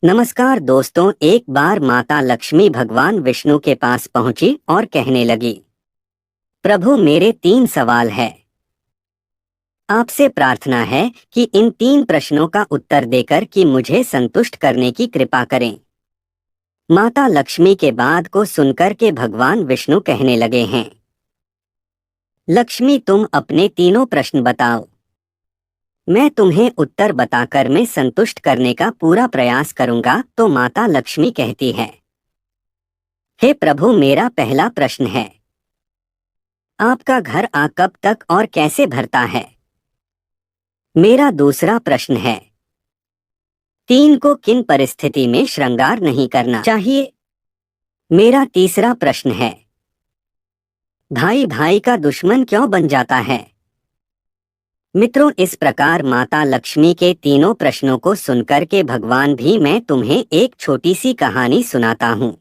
नमस्कार दोस्तों। एक बार माता लक्ष्मी भगवान विष्णु के पास पहुंची और कहने लगी, प्रभु मेरे 3 सवाल है। आपसे प्रार्थना है कि इन 3 प्रश्नों का उत्तर देकर कि मुझे संतुष्ट करने की कृपा करें। माता लक्ष्मी के बाद को सुनकर के भगवान विष्णु कहने लगे हैं, लक्ष्मी तुम अपने तीनों प्रश्न बताओ, मैं तुम्हें उत्तर बताकर मैं संतुष्ट करने का पूरा प्रयास करूंगा। तो माता लक्ष्मी कहती है, हे प्रभु मेरा पहला प्रश्न है, आपका घर कब तक और कैसे भरता है। मेरा दूसरा प्रश्न है, 3 को किन परिस्थिति में श्रृंगार नहीं करना चाहिए। मेरा तीसरा प्रश्न है, भाई भाई का दुश्मन क्यों बन जाता है। मित्रों, इस प्रकार माता लक्ष्मी के तीनों प्रश्नों को सुनकर के भगवान भी मैं तुम्हें एक छोटी सी कहानी सुनाता हूँ।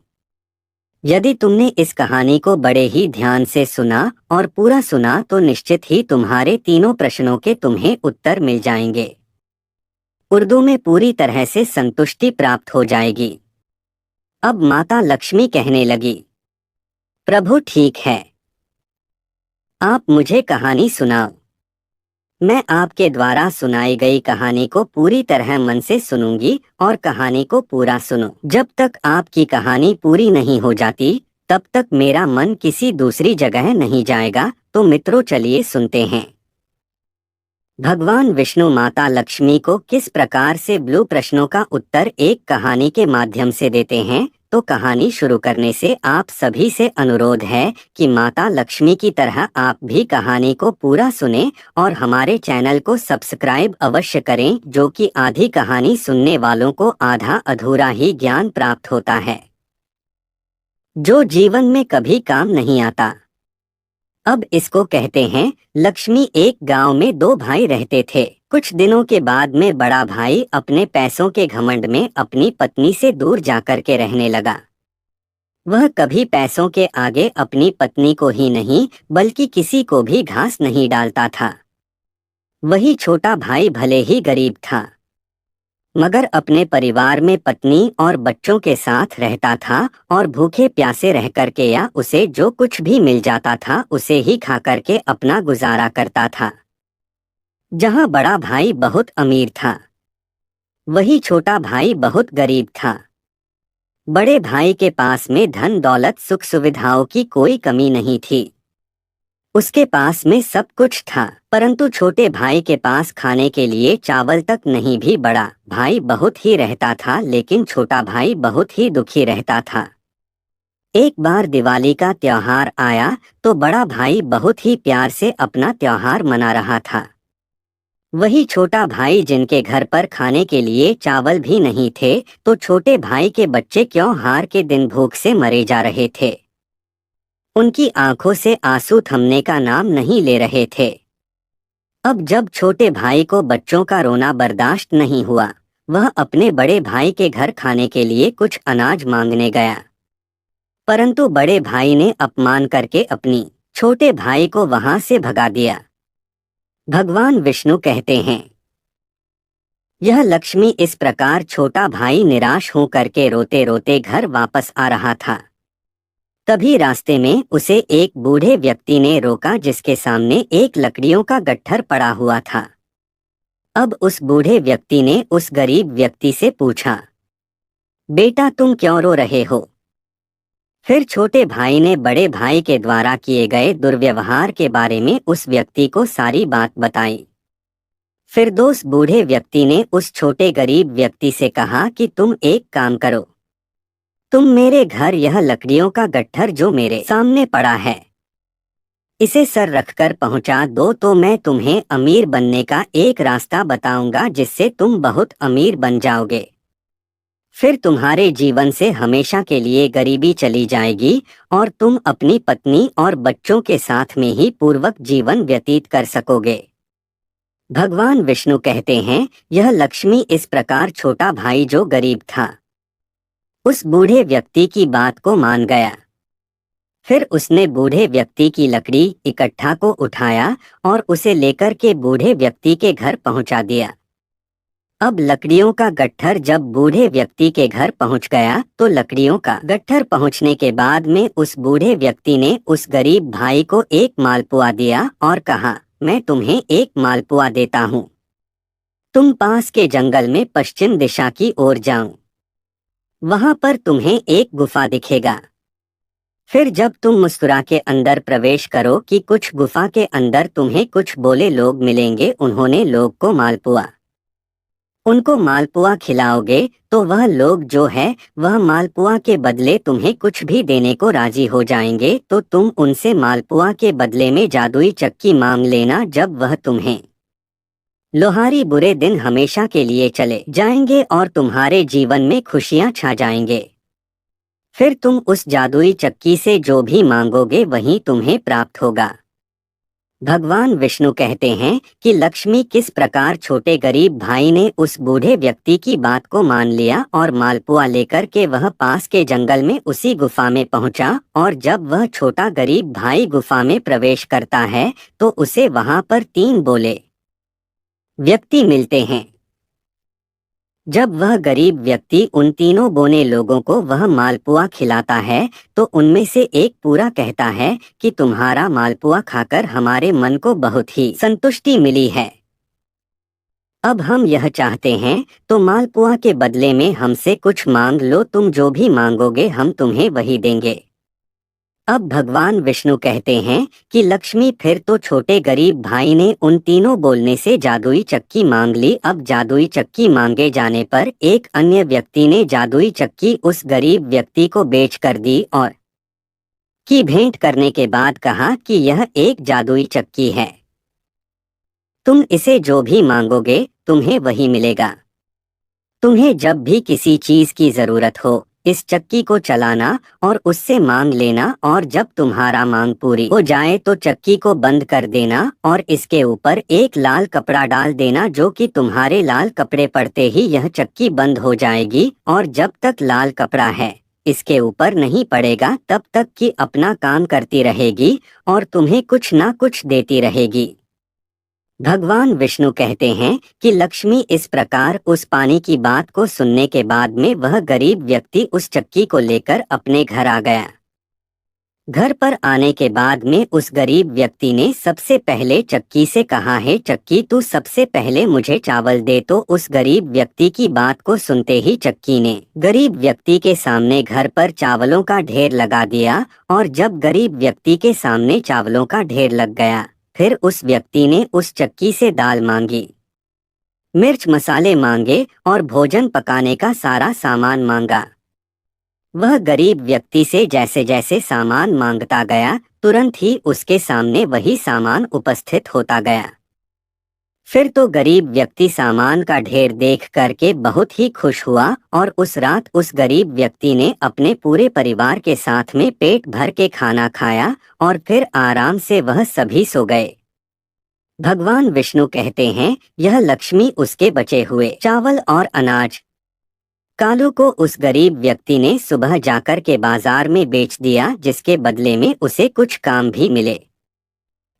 यदि तुमने इस कहानी को बड़े ही ध्यान से सुना और पूरा सुना तो निश्चित ही तुम्हारे तीनों प्रश्नों के तुम्हें उत्तर मिल जाएंगे। उर्दू में पूरी तरह से संतुष्टि प्राप्त हो जाएगी। अब माता लक्ष्मी कहने लगी, प्रभु ठीक है, आप मुझे कहानी सुनाओ। मैं आपके द्वारा सुनाई गई कहानी को पूरी तरह मन से सुनूंगी और कहानी को पूरा सुनो। जब तक आपकी कहानी पूरी नहीं हो जाती तब तक मेरा मन किसी दूसरी जगह नहीं जाएगा। तो मित्रों चलिए सुनते हैं। भगवान विष्णु माता लक्ष्मी को किस प्रकार से ब्लू प्रश्नों का उत्तर एक कहानी के माध्यम से देते हैं। तो कहानी शुरू करने से आप सभी से अनुरोध है कि माता लक्ष्मी की तरह आप भी कहानी को पूरा सुने और हमारे चैनल को सब्सक्राइब अवश्य करें, जो कि आधी कहानी सुनने वालों को आधा अधूरा ही ज्ञान प्राप्त होता है, जो जीवन में कभी काम नहीं आता। अब इसको कहते हैं, लक्ष्मी एक गांव में 2 भाई रहते थे। कुछ दिनों के बाद में बड़ा भाई अपने पैसों के घमंड में अपनी पत्नी से दूर जाकर के रहने लगा। वह कभी पैसों के आगे अपनी पत्नी को ही नहीं बल्कि किसी को भी घास नहीं डालता था। वही छोटा भाई भले ही गरीब था, मगर अपने परिवार में पत्नी और बच्चों के साथ रहता था और भूखे प्यासे रह करके या उसे जो कुछ भी मिल जाता था उसे ही खा करके अपना गुजारा करता था। जहाँ बड़ा भाई बहुत अमीर था, वही छोटा भाई बहुत गरीब था। बड़े भाई के पास में धन दौलत सुख सुविधाओं की कोई कमी नहीं थी, उसके पास में सब कुछ था, परंतु छोटे भाई के पास खाने के लिए चावल तक नहीं। भी बड़ा भाई बहुत ही रहता था, लेकिन छोटा भाई बहुत ही दुखी रहता था। एक बार दिवाली का त्योहार आया तो बड़ा भाई बहुत ही प्यार से अपना त्योहार मना रहा था। वही छोटा भाई जिनके घर पर खाने के लिए चावल भी नहीं थे, तो छोटे भाई के बच्चे क्यों हार के दिन भूख से मरे जा रहे थे। उनकी आंखों से आंसू थमने का नाम नहीं ले रहे थे। अब जब छोटे भाई को बच्चों का रोना बर्दाश्त नहीं हुआ, वह अपने बड़े भाई के घर खाने के लिए कुछ अनाज मांगने गया, परंतु बड़े भाई ने अपमान करके अपनी छोटे भाई को वहां से भगा दिया। भगवान विष्णु कहते हैं, यह लक्ष्मी इस प्रकार छोटा भाई निराश हो करके रोते रोते घर वापस आ रहा था। तभी रास्ते में उसे एक बूढ़े व्यक्ति ने रोका, जिसके सामने एक लकड़ियों का गट्ठर पड़ा हुआ था। अब उस बूढ़े व्यक्ति ने उस गरीब व्यक्ति से पूछा, बेटा तुम क्यों रो रहे हो। फिर छोटे भाई ने बड़े भाई के द्वारा किए गए दुर्व्यवहार के बारे में उस व्यक्ति को सारी बात बताई। फिर दोस्त बूढ़े व्यक्ति ने उस छोटे गरीब व्यक्ति से कहा कि तुम एक काम करो, तुम मेरे घर यह लकड़ियों का गट्ठर जो मेरे सामने पड़ा है, इसे सर रखकर पहुंचा दो, तो मैं तुम्हें अमीर बनने का एक रास्ता बताऊंगा, जिससे तुम बहुत अमीर बन जाओगे। फिर तुम्हारे जीवन से हमेशा के लिए गरीबी चली जाएगी और तुम अपनी पत्नी और बच्चों के साथ में ही पूर्वक जीवन व्यतीत कर सकोगे। भगवान विष्णु कहते हैं, यह लक्ष्मी इस प्रकार छोटा भाई जो गरीब था उस बूढ़े व्यक्ति की बात को मान गया। फिर उसने बूढ़े व्यक्ति की लकड़ी इकट्ठा को उठाया और उसे लेकर के बूढ़े व्यक्ति के घर पहुंचा दिया। अब लकड़ियों का गट्ठर जब बूढ़े व्यक्ति के घर पहुंच गया तो लकड़ियों का गट्ठर पहुंचने के बाद में उस बूढ़े व्यक्ति ने उस गरीब भाई को एक मालपुआ दिया और कहा, मैं तुम्हें एक मालपुआ देता हूँ। तुम पास के जंगल में पश्चिम दिशा की ओर जाओ, वहां पर तुम्हें एक गुफा दिखेगा। फिर जब तुम मुस्कुरा के अंदर प्रवेश करो कि कुछ गुफा के अंदर तुम्हें कुछ बोले लोग मिलेंगे। उन्होंने लोग को मालपुआ उनको मालपुआ खिलाओगे तो वह लोग जो है वह मालपुआ के बदले तुम्हें कुछ भी देने को राजी हो जाएंगे। तो तुम उनसे मालपुआ के बदले में जादुई चक्की मांग लेना। जब वह तुम्हें लोहारी बुरे दिन हमेशा के लिए चले जाएंगे और तुम्हारे जीवन में खुशियां छा जाएंगे। फिर तुम उस जादुई चक्की से जो भी मांगोगे वही तुम्हें प्राप्त होगा। भगवान विष्णु कहते हैं कि लक्ष्मी किस प्रकार छोटे गरीब भाई ने उस बूढ़े व्यक्ति की बात को मान लिया और मालपुआ लेकर के वह पास के जंगल में उसी गुफा में पहुंचा। और जब वह छोटा गरीब भाई गुफा में प्रवेश करता है तो उसे वहां पर 3 बोले व्यक्ति मिलते हैं। जब वह गरीब व्यक्ति उन तीनों बोने लोगों को वह मालपुआ खिलाता है तो उनमें से एक पूरा कहता है कि तुम्हारा मालपुआ खाकर हमारे मन को बहुत ही संतुष्टि मिली है। अब हम यह चाहते हैं तो मालपुआ के बदले में हमसे कुछ मांग लो, तुम जो भी मांगोगे हम तुम्हें वही देंगे। अब भगवान विष्णु कहते हैं कि लक्ष्मी फिर तो छोटे गरीब भाई ने उन तीनों बोलने से जादुई चक्की मांग ली। अब जादुई चक्की मांगे जाने पर एक अन्य व्यक्ति ने जादुई चक्की उस गरीब व्यक्ति को बेच कर दी और की भेंट करने के बाद कहा कि यह एक जादुई चक्की है, तुम इसे जो भी मांगोगे तुम्हें वही मिलेगा। तुम्हें जब भी किसी चीज की जरूरत हो इस चक्की को चलाना और उससे मांग लेना, और जब तुम्हारा मांग पूरी हो जाए तो चक्की को बंद कर देना और इसके ऊपर एक लाल कपड़ा डाल देना, जो कि तुम्हारे लाल कपड़े पड़ते ही यह चक्की बंद हो जाएगी। और जब तक लाल कपड़ा है इसके ऊपर नहीं पड़ेगा तब तक कि अपना काम करती रहेगी और तुम्हें कुछ ना कुछ देती रहेगी। भगवान विष्णु कहते हैं कि लक्ष्मी इस प्रकार उस पानी की बात को सुनने के बाद में वह गरीब व्यक्ति उस चक्की को लेकर अपने घर आ गया। घर पर आने के बाद में उस गरीब व्यक्ति ने सबसे पहले चक्की से कहा, है चक्की तू सबसे पहले मुझे चावल दे। तो उस गरीब व्यक्ति की बात को सुनते ही चक्की ने गरीब व्यक्ति के सामने घर पर चावलों का ढेर लगा दिया। और जब गरीब व्यक्ति के सामने चावलों का ढेर लग गया फिर उस व्यक्ति ने उस चक्की से दाल मांगी, मिर्च मसाले मांगे और भोजन पकाने का सारा सामान मांगा। वह गरीब व्यक्ति से जैसे जैसे सामान मांगता गया तुरंत ही उसके सामने वही सामान उपस्थित होता गया। फिर तो गरीब व्यक्ति सामान का ढेर देख करके बहुत ही खुश हुआ और उस रात उस गरीब व्यक्ति ने अपने पूरे परिवार के साथ में पेट भर के खाना खाया और फिर आराम से वह सभी सो गए। भगवान विष्णु कहते हैं यह लक्ष्मी उसके बचे हुए चावल और अनाज कालू को उस गरीब व्यक्ति ने सुबह जाकर के बाजार में बेच दिया, जिसके बदले में उसे कुछ काम भी मिले।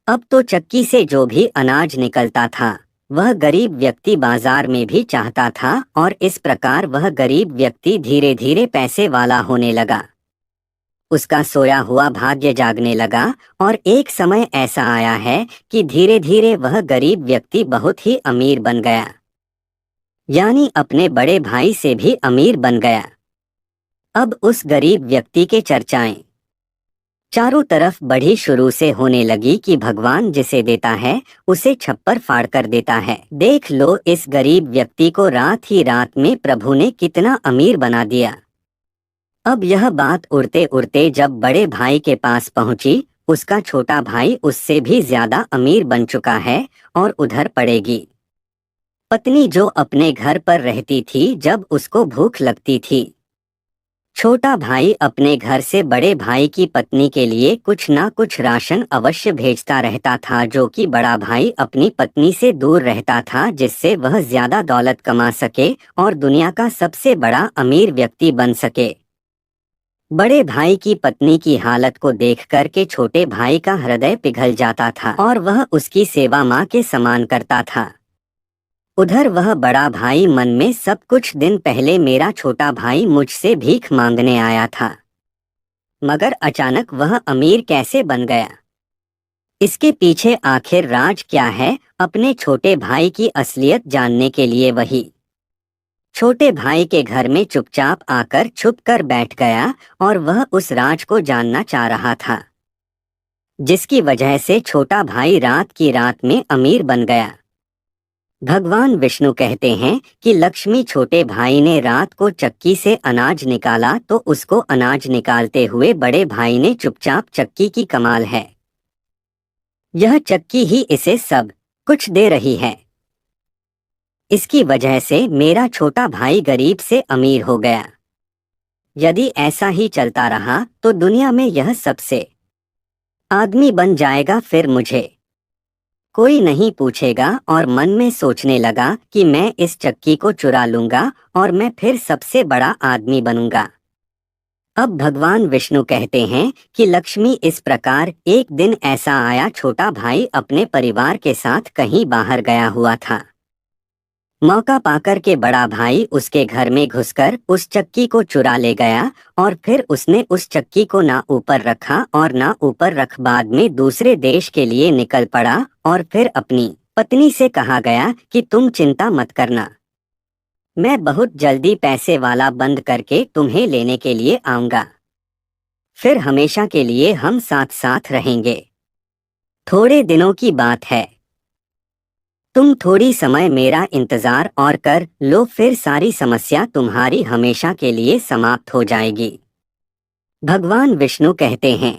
अब तो चक्की से जो भी अनाज निकलता था वह गरीब व्यक्ति बाजार में भी चाहता था और इस प्रकार वह गरीब व्यक्ति धीरे धीरे पैसे वाला होने लगा। उसका सोया हुआ भाग्य जागने लगा और एक समय ऐसा आया है कि धीरे धीरे वह गरीब व्यक्ति बहुत ही अमीर बन गया, यानी अपने बड़े भाई से भी अमीर बन गया। अब उस गरीब व्यक्ति के चर्चाएं चारों तरफ बढ़ी शुरू से होने लगी कि भगवान जिसे देता है उसे छप्पर फाड़ कर देता है। देख लो इस गरीब व्यक्ति को रात ही रात में प्रभु ने कितना अमीर बना दिया। अब यह बात उड़ते उड़ते जब बड़े भाई के पास पहुंची, उसका छोटा भाई उससे भी ज्यादा अमीर बन चुका है। और उधर पड़ेगी पत्नी जो अपने घर पर रहती थी जब उसको भूख लगती थी। छोटा भाई अपने घर से बड़े भाई की पत्नी के लिए कुछ ना कुछ राशन अवश्य भेजता रहता था, जो कि बड़ा भाई अपनी पत्नी से दूर रहता था, जिससे वह ज्यादा दौलत कमा सके और दुनिया का सबसे बड़ा अमीर व्यक्ति बन सके। बड़े भाई की पत्नी की हालत को देख कर के छोटे भाई का हृदय पिघल जाता था और वह उसकी सेवा माँ के समान करता था। उधर वह बड़ा भाई मन में सब कुछ दिन पहले मेरा छोटा भाई मुझसे भीख मांगने आया था, मगर अचानक वह अमीर कैसे बन गया? इसके पीछे आखिर राज क्या है? अपने छोटे भाई की असलियत जानने के लिए वही छोटे भाई के घर में चुपचाप आकर छुप कर बैठ गया और वह उस राज को जानना चाह रहा था, जिसकी वजह से छोटा भाई रात की रात में अमीर बन गया। भगवान विष्णु कहते हैं कि लक्ष्मी छोटे भाई ने रात को चक्की से अनाज निकाला तो उसको अनाज निकालते हुए बड़े भाई ने चुपचाप चक्की की कमाल है, यह चक्की ही इसे सब कुछ दे रही है। इसकी वजह से मेरा छोटा भाई गरीब से अमीर हो गया। यदि ऐसा ही चलता रहा तो दुनिया में यह सबसे आदमी बन जाएगा, फिर मुझे कोई नहीं पूछेगा। और मन में सोचने लगा कि मैं इस चक्की को चुरा लूंगा और मैं फिर सबसे बड़ा आदमी बनूंगा। अब भगवान विष्णु कहते हैं कि लक्ष्मी इस प्रकार एक दिन ऐसा आया, छोटा भाई अपने परिवार के साथ कहीं बाहर गया हुआ था। मौका पाकर के बड़ा भाई उसके घर में घुसकर उस चक्की को चुरा ले गया और फिर उसने उस चक्की को ना ऊपर रखा और ना ऊपर रख बाद में दूसरे देश के लिए निकल पड़ा। और फिर अपनी पत्नी से कहा गया कि तुम चिंता मत करना, मैं बहुत जल्दी पैसे वाला बंद करके तुम्हें लेने के लिए आऊंगा, फिर हमेशा के लिए हम साथ साथ रहेंगे। थोड़े दिनों की बात है, तुम थोड़ी समय मेरा इंतजार और कर लो, फिर सारी समस्या तुम्हारी हमेशा के लिए समाप्त हो जाएगी। भगवान विष्णु कहते हैं,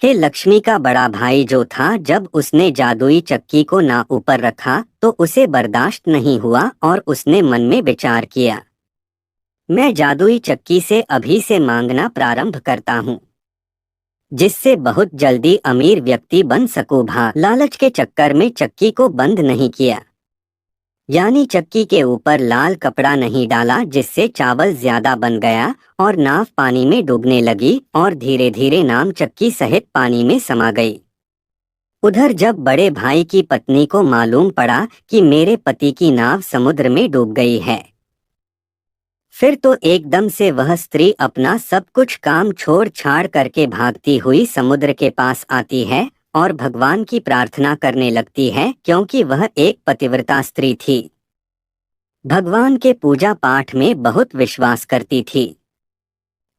हे लक्ष्मी का बड़ा भाई जो था, जब उसने जादुई चक्की को ना ऊपर रखा तो उसे बर्दाश्त नहीं हुआ और उसने मन में विचार किया, मैं जादुई चक्की से अभी से मांगना प्रारंभ करता हूँ, जिससे बहुत जल्दी अमीर व्यक्ति बन सकूं। लालच के चक्कर में चक्की को बंद नहीं किया, यानी चक्की के ऊपर लाल कपड़ा नहीं डाला, जिससे चावल ज्यादा बन गया और नाव पानी में डूबने लगी और धीरे धीरे नाम चक्की सहित पानी में समा गई। उधर जब बड़े भाई की पत्नी को मालूम पड़ा कि मेरे पति की नाव समुद्र में डूब गई है, फिर तो एकदम से वह स्त्री अपना सब कुछ काम छोड़ छाड़ करके भागती हुई समुद्र के पास आती है और भगवान की प्रार्थना करने लगती है, क्योंकि वह एक पतिव्रता स्त्री थी, भगवान के पूजा पाठ में बहुत विश्वास करती थी।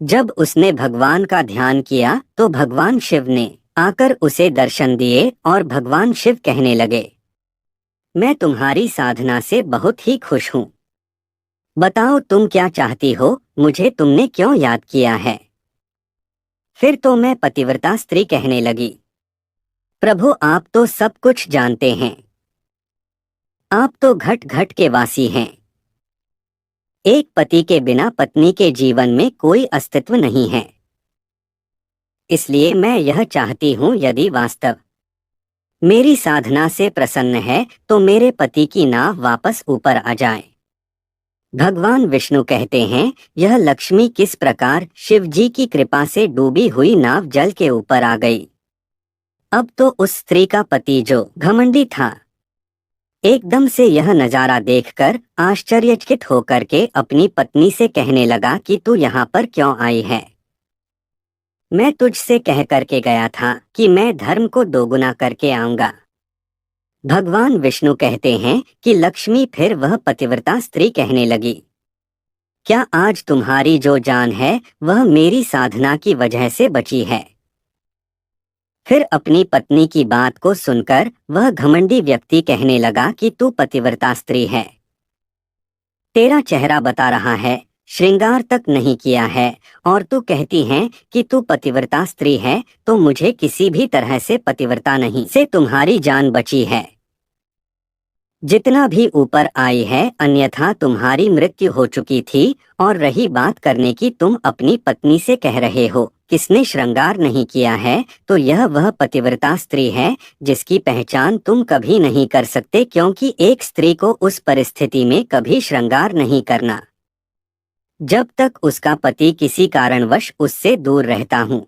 जब उसने भगवान का ध्यान किया तो भगवान शिव ने आकर उसे दर्शन दिए और भगवान शिव कहने लगे, मैं तुम्हारी साधना से बहुत ही खुश हूँ, बताओ तुम क्या चाहती हो, मुझे तुमने क्यों याद किया है? फिर तो मैं पतिव्रता स्त्री कहने लगी, प्रभु आप तो सब कुछ जानते हैं, आप तो घट घट के वासी हैं, एक पति के बिना पत्नी के जीवन में कोई अस्तित्व नहीं है, इसलिए मैं यह चाहती हूँ यदि वास्तव मेरी साधना से प्रसन्न है तो मेरे पति की नाव वापस ऊपर आ जाए। भगवान विष्णु कहते हैं, यह लक्ष्मी किस प्रकार शिव जी की कृपा से डूबी हुई नाव जल के ऊपर आ गई। अब तो उस स्त्री का पति जो घमंडी था, एकदम से यह नजारा देखकर आश्चर्यचकित होकर के अपनी पत्नी से कहने लगा कि तू यहाँ पर क्यों आई है? मैं तुझसे कह करके गया था कि मैं धर्म को दोगुना करके आऊंगा। भगवान विष्णु कहते हैं कि लक्ष्मी फिर वह पतिव्रता स्त्री कहने लगी, क्या आज तुम्हारी जो जान है वह मेरी साधना की वजह से बची है? फिर अपनी पत्नी की बात को सुनकर वह घमंडी व्यक्ति कहने लगा कि तू पतिव्रता स्त्री है, तेरा चेहरा बता रहा है, श्रृंगार तक नहीं किया है और तू कहती है कि तू पतिव्रता स्त्री है, तो मुझे किसी भी तरह से पतिव्रता नहीं से तुम्हारी जान बची है, जितना भी ऊपर आई है, अन्यथा तुम्हारी मृत्यु हो चुकी थी। और रही बात करने की, तुम अपनी पत्नी से कह रहे हो किसने श्रृंगार नहीं किया है, तो यह वह पतिव्रता स्त्री है जिसकी पहचान तुम कभी नहीं कर सकते, क्योंकि एक स्त्री को उस परिस्थिति में कभी श्रृंगार नहीं करना जब तक उसका पति किसी कारणवश उससे दूर रहता हूँ।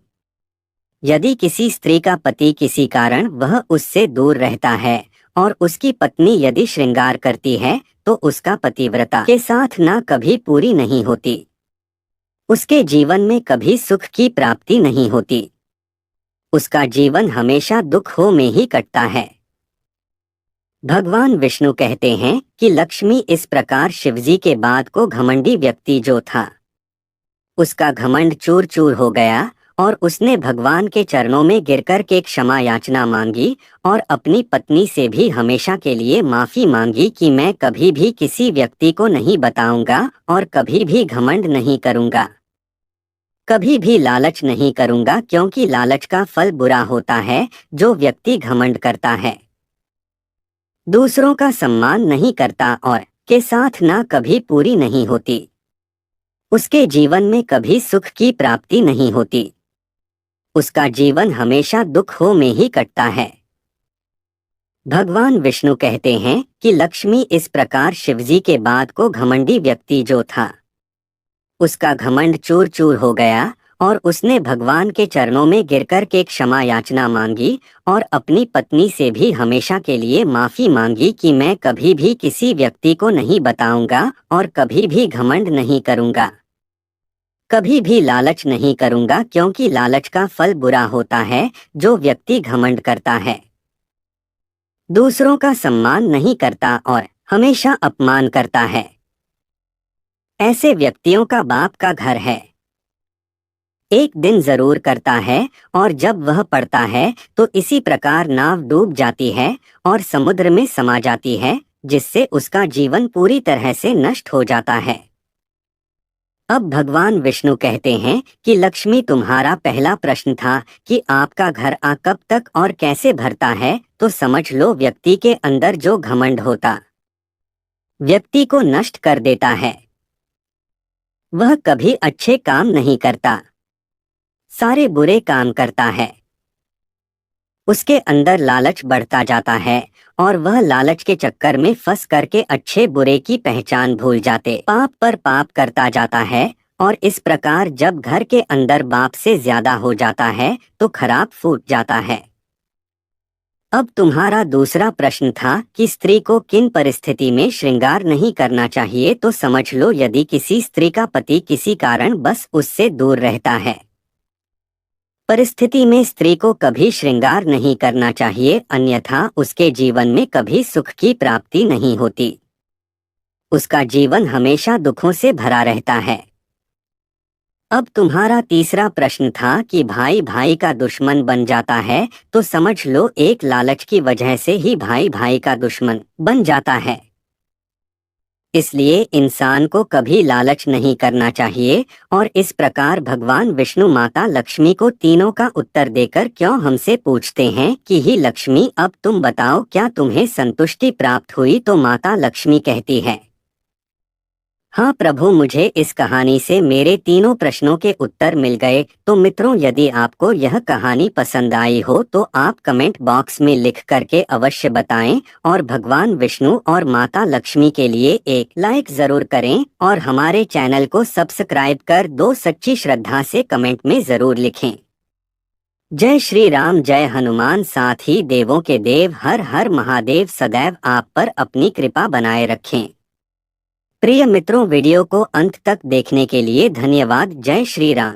यदि किसी स्त्री का पति किसी कारण वह उससे दूर रहता है और उसकी पत्नी यदि श्रृंगार करती है तो उसका पतिव्रता के साथ ना कभी पूरी नहीं होती। उसके जीवन में कभी सुख की प्राप्ति नहीं होती। उसका जीवन हमेशा दुखों में ही कटता है। भगवान विष्णु कहते हैं कि लक्ष्मी इस प्रकार शिवजी के बाद को घमंडी व्यक्ति जो था, उसका घमंड चूर चूर हो गया और उसने भगवान के चरणों में गिरकर के क्षमा याचना मांगी और अपनी पत्नी से भी हमेशा के लिए माफी मांगी कि मैं कभी भी किसी व्यक्ति को नहीं बताऊंगा और कभी भी घमंड नहीं करूंगा, कभी भी लालच नहीं करूंगा, क्योंकि लालच का फल बुरा होता है। जो व्यक्ति घमंड करता है, दूसरों का सम्मान नहीं करता और के साथ ना कभी पूरी नहीं होती, उसके जीवन में कभी सुख की प्राप्ति नहीं होती। उसका जीवन हमेशा दुखों में ही कटता है। भगवान विष्णु कहते हैं कि लक्ष्मी इस प्रकार शिवजी के बाद को घमंडी व्यक्ति जो था, उसका घमंड चूर चूर हो गया और उसने भगवान के चरणों में गिरकर के क्षमा याचना मांगी और अपनी पत्नी से भी हमेशा के लिए माफी मांगी कि मैं कभी भी किसी व्यक्ति को नहीं बताऊंगा और कभी भी घमंड नहीं करूंगा, कभी भी लालच नहीं करूंगा, क्योंकि लालच का फल बुरा होता है। जो व्यक्ति घमंड करता है, दूसरों का सम्मान नहीं करता और हमेशा अपमान करता है, ऐसे व्यक्तियों का बाप का घर है, एक दिन जरूर करता है और जब वह पड़ता है तो इसी प्रकार नाव डूब जाती है और समुद्र में समा जाती है, जिससे उसका जीवन पूरी तरह से नष्ट हो जाता है। अब भगवान विष्णु कहते हैं कि लक्ष्मी, तुम्हारा पहला प्रश्न था कि आपका घर कब तक और कैसे भरता है, तो समझ लो व्यक्ति के अंदर जो घमंड होता, व्यक्ति को नष्ट कर देता है। वह कभी अच्छे काम नहीं करता, सारे बुरे काम करता है। उसके अंदर लालच बढ़ता जाता है और वह लालच के चक्कर में फंस करके अच्छे बुरे की पहचान भूल जाते, पाप पर पाप करता जाता है। और इस प्रकार जब घर के अंदर बाप से ज्यादा हो जाता है तो खराब फूट जाता है। अब तुम्हारा दूसरा प्रश्न था कि स्त्री को किन परिस्थिति में श्रृंगार नहीं करना चाहिए, तो समझ लो यदि किसी स्त्री का पति किसी कारण बस उससे दूर रहता है, परिस्थिति में स्त्री को कभी श्रृंगार नहीं करना चाहिए, अन्यथा उसके जीवन में कभी सुख की प्राप्ति नहीं होती। उसका जीवन हमेशा दुखों से भरा रहता है। अब तुम्हारा तीसरा प्रश्न था कि भाई भाई का दुश्मन बन जाता है, तो समझ लो एक लालच की वजह से ही भाई भाई का दुश्मन बन जाता है। इसलिए इंसान को कभी लालच नहीं करना चाहिए। और इस प्रकार भगवान विष्णु माता लक्ष्मी को तीनों का उत्तर देकर क्यों हमसे पूछते हैं कि ही लक्ष्मी, अब तुम बताओ क्या तुम्हें संतुष्टि प्राप्त हुई, तो माता लक्ष्मी कहती है, हाँ प्रभु, मुझे इस कहानी से मेरे तीनों प्रश्नों के उत्तर मिल गए। तो मित्रों, यदि आपको यह कहानी पसंद आई हो तो आप कमेंट बॉक्स में लिख करके अवश्य बताएं और भगवान विष्णु और माता लक्ष्मी के लिए एक लाइक जरूर करें और हमारे चैनल को सब्सक्राइब कर दो। सच्ची श्रद्धा से कमेंट में जरूर लिखें। जय श्री राम, जय हनुमान, साथ ही देवों के देव, हर हर महादेव। सदैव आप पर अपनी कृपा बनाए रखें। प्रिय मित्रों, वीडियो को अंत तक देखने के लिए धन्यवाद। जय श्री राम।